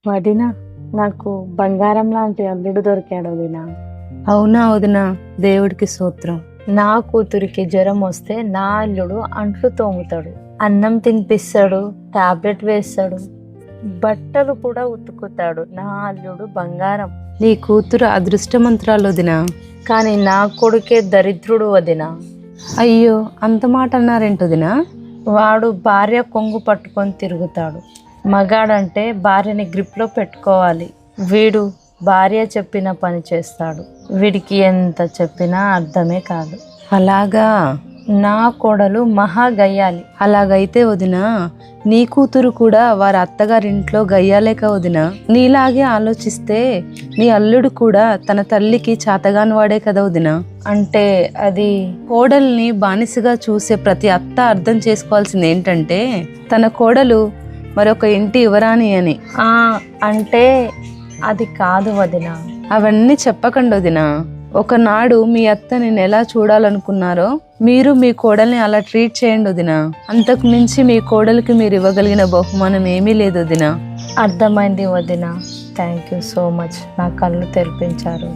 వదిన, నాకు బంగారం లాంటి అల్లుడు దొరికాడు వదిన. అవునా వదినా, దేవుడికి స్తోత్రం. నా కూతురికి జ్వరం వస్తే నా అల్లుడు అంట్లు తోముతాడు, అన్నం తినిపిస్తాడు, టాబ్లెట్ వేస్తాడు, బట్టలు కూడా ఉతుకుతాడు. నా అల్లుడు బంగారం. నీ కూతురు అదృష్టమంతురాలు వదినా. కానీ నా కొడుకే దరిద్రుడు వదిన. అయ్యో, అంత మాట అన్నారేంటి వదినా? వాడు భార్య కొంగు పట్టుకొని తిరుగుతాడు. మగాడంటే భార్యని గ్రిప్లో పెట్టుకోవాలి. వీడు భార్య చెప్పిన పని చేస్తాడు. వీడికి ఎంత చెప్పినా అర్థమే కాదు. అలాగా? నా కోడలు మహా గయ్యాలి. అలాగైతే వదినా, నీ కూతురు కూడా వారి అత్తగారింట్లో గయ్యాలేక వదినా. నీలాగే ఆలోచిస్తే నీ అల్లుడు కూడా తన తల్లికి చాతగాని వాడే కదా వదినా. అంటే అది కోడల్ని బానిసగా చూసే ప్రతి అత్త అర్థం చేసుకోవాల్సింది ఏంటంటే, తన కోడలు మరొక ఇంటి యువరాణి అని. అంటే అది కాదు వదిన. అవన్నీ చెప్పకండి వదినా. ఒకనాడు మీ అత్తని ఎలా చూడాలనుకున్నారో మీరు మీ కోడల్ని అలా ట్రీట్ చేయండి వదినా. అంతకు మించి మీ కోడలికి మీరు ఇవ్వగలిగిన బహుమానం ఏమీ లేదు వదినా. అర్థమైంది వదిన. Thank you so much. నా కళ్ళు తెరిపించారు.